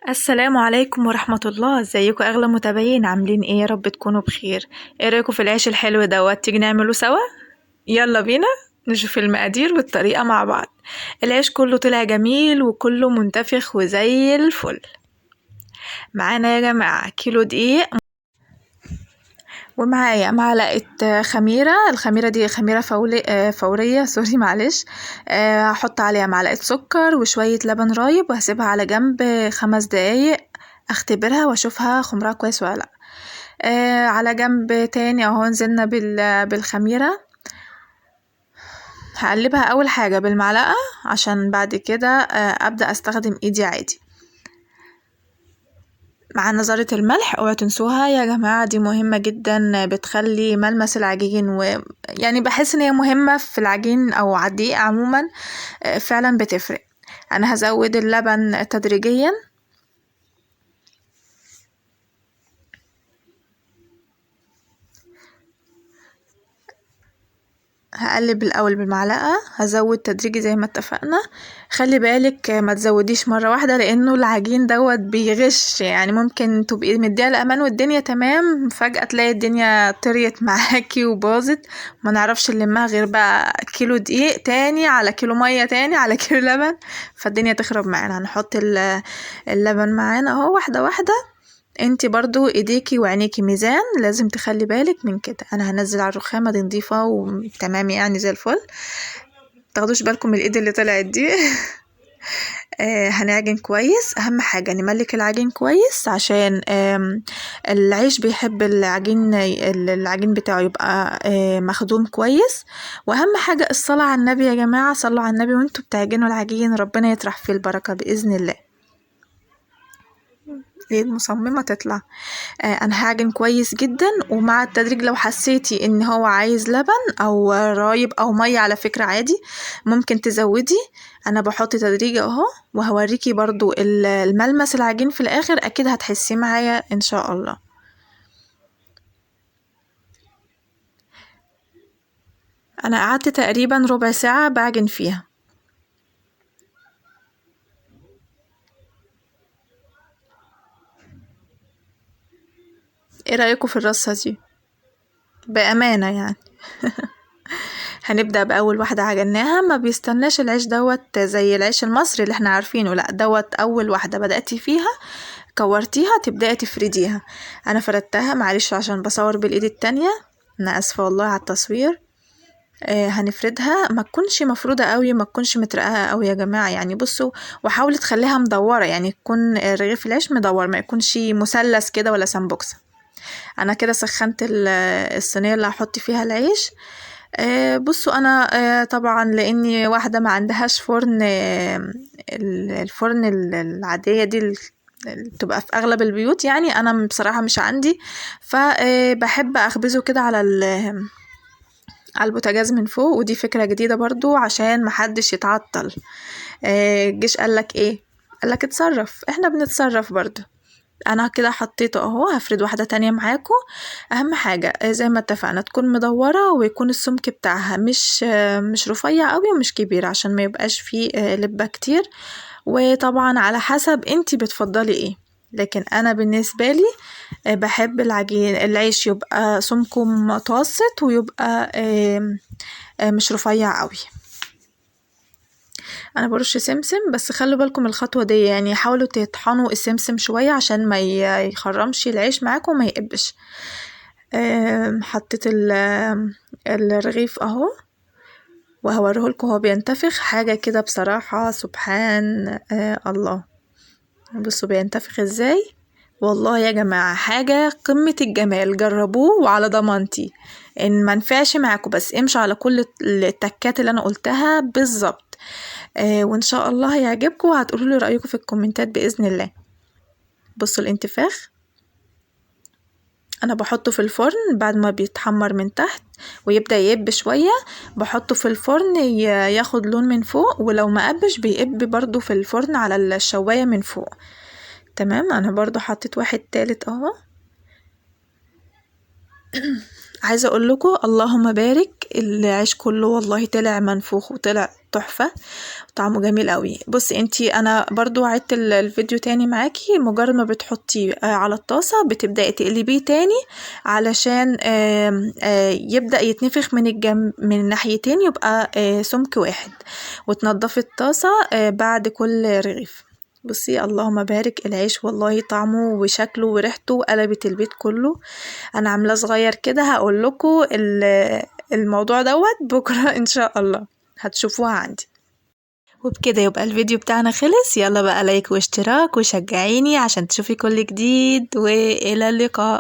السلام عليكم ورحمة الله، ازيكم اغلى متابعين؟ عاملين ايه؟ يا رب تكونوا بخير. ايه رايكم في العيش الحلو دوت؟ تيجي نعمله سوا؟ يلا بينا نشوف المقادير والطريقة مع بعض. العيش كله طلع جميل وكله منتفخ وزي الفل. معانا يا جماعة كيلو دقيق، ومعايا معلقة خميرة. الخميرة دي خميرة فورية سوري معلش. هحط عليها معلقة سكر وشوية لبن رايب وهسيبها على جنب 5 دقايق اختبرها واشوفها خمرها كويس ولا لا. على جنب تاني اهو نزلنا بالخميرة. هقلبها اول حاجة بالمعلقة عشان بعد كده ابدأ استخدم ايدي عادي. مع نظرة الملح، اوعوا تنسوها يا جماعة، دي مهمة جدا، بتخلي ملمس العجين يعني بحس ان هي مهمة في العجين او على الدقيق عموما. فعلا بتفرق. انا هزود اللبن تدريجيا. هقلب الاول بالمعلقة، هزود تدريجي زي ما اتفقنا. خلي بالك ما تزوديش مرة واحدة لانه العجين دوت بيغش، يعني ممكن تبقي مديها الامان والدنيا تمام، فجأة تلاقي الدنيا طريت معاكي وباظت، ما نعرفش نلمها غير بقى كيلو دقيق تاني على كيلو مية تاني على كيلو لبن، فالدنيا تخرب معانا. هنحط اللبن معانا اهو واحدة واحدة. انتي برضو ايديكي وعينيكي ميزان، لازم تخلي بالك من كده. انا هنزل على الرخامة دي نضيفة وتمام يعني زي الفل، متاخدوش بالكم من الايد اللي طلعت دي. هنعجن كويس، اهم حاجة نملك العجين كويس عشان العيش بيحب العجين بتاعه يبقى مخدوم كويس. واهم حاجة الصلاة على النبي يا جماعة، صلوا على النبي وانتوا بتعجنوا العجين، ربنا يطرح فيه البركة بإذن الله. مصممة تطلع. انا هعجن كويس جدا، ومع التدريج لو حسيتي ان هو عايز لبن او رايب او مية على فكرة عادي ممكن تزودي. انا بحط تدريجي اهو، وهوريكي برضو الملمس العجين في الاخر اكيد هتحسيه معايا ان شاء الله. انا قعدت تقريبا ربع ساعة بعجن فيها. ايه رأيكم في الرصة دي؟ بأمانة يعني. هنبدأ بأول واحدة عجناها، ما بيستناش العيش دوت زي العيش المصري اللي احنا عارفينه، لا دوت أول واحدة بدأتي فيها كورتيها تبدأي تفرديها. أنا فردتها معلش عشان بصور بالإيد التانية، أنا آسفة والله على التصوير. هنفردها، ما تكونش مفرودة قوي، ما تكونش مترققة قوي يا جماعة، يعني بصوا. وحاولي تخليها مدورة، يعني تكون رغيف العيش مدور، ما يكونش مثلث كده ولا سمبوكسة. انا كده سخنت الصينية اللي هحط فيها العيش. بصوا انا طبعا لاني واحدة ما عندهاش فرن، الفرن العادية دي اللي بتبقى في اغلب البيوت، يعني انا بصراحة مش عندي، فبحب اخبزه كده على البوتاجاز من فوق، ودي فكرة جديدة برضو عشان محدش يتعطل. الجيش قالك ايه؟ قالك اتصرف، احنا بنتصرف برضو. انا كده حطيته اهو، هفرد واحدة تانية معاكم. اهم حاجة زي ما اتفقنا تكون مدورة، ويكون السمك بتاعها مش رفيع قوي ومش كبير عشان ما يبقاش فيه لبة كتير. وطبعا على حسب انتي بتفضلي ايه، لكن انا بالنسبة لي بحب العيش يبقى سمكه متوسط، ويبقى مش رفيع قوي. انا برش سمسم، بس خلوا بالكم الخطوة دي، يعني حاولوا تطحنوا السمسم شوية عشان ما يخرمش العيش معاكم وما يقبش. حطيت الرغيف اهو، وهوريهولكم هو بينتفخ حاجة كده بصراحة سبحان الله. بصوا بينتفخ ازاي، والله يا جماعة حاجة قمة الجمال، جربوه وعلى ضمانتي. ان منفعش معاكم بس امشوا على كل التكات اللي انا قلتها بالظبط. وان شاء الله هيعجبكم، وهتقولوا لي رأيكم في الكومنتات بإذن الله. بصوا الانتفاخ. انا بحطه في الفرن بعد ما بيتحمر من تحت ويبدأ يقب شوية، بحطه في الفرن ياخد لون من فوق، ولو ما قبش بيقب برضو في الفرن على الشواية من فوق. تمام. انا برضو حطيت واحد تالت اهو. عايزة اقول لكم اللهم بارك، العيش كله والله طلع منفوخ وطلع تحفة، طعمه جميل قوي. بصي انتي، انا برضو عدت الفيديو تاني معاكي، مجرد ما بتحطيه على الطاسة بتبدأي تقلبيه تاني علشان يبدأ يتنفخ من الجنب من الناحيتين، يبقى سمك واحد، وتنضفي الطاسة بعد كل رغيف. بصي اللهم بارك، العيش والله طعمه وشكله وريحته قلبت البيت كله. انا عاملاه صغير كده، هقول لكم الموضوع دوت بكره ان شاء الله هتشوفوها عندي. وبكده يبقى الفيديو بتاعنا خلص. يلا بقى لايك واشتراك وشجعيني عشان تشوفي كل جديد، والى اللقاء.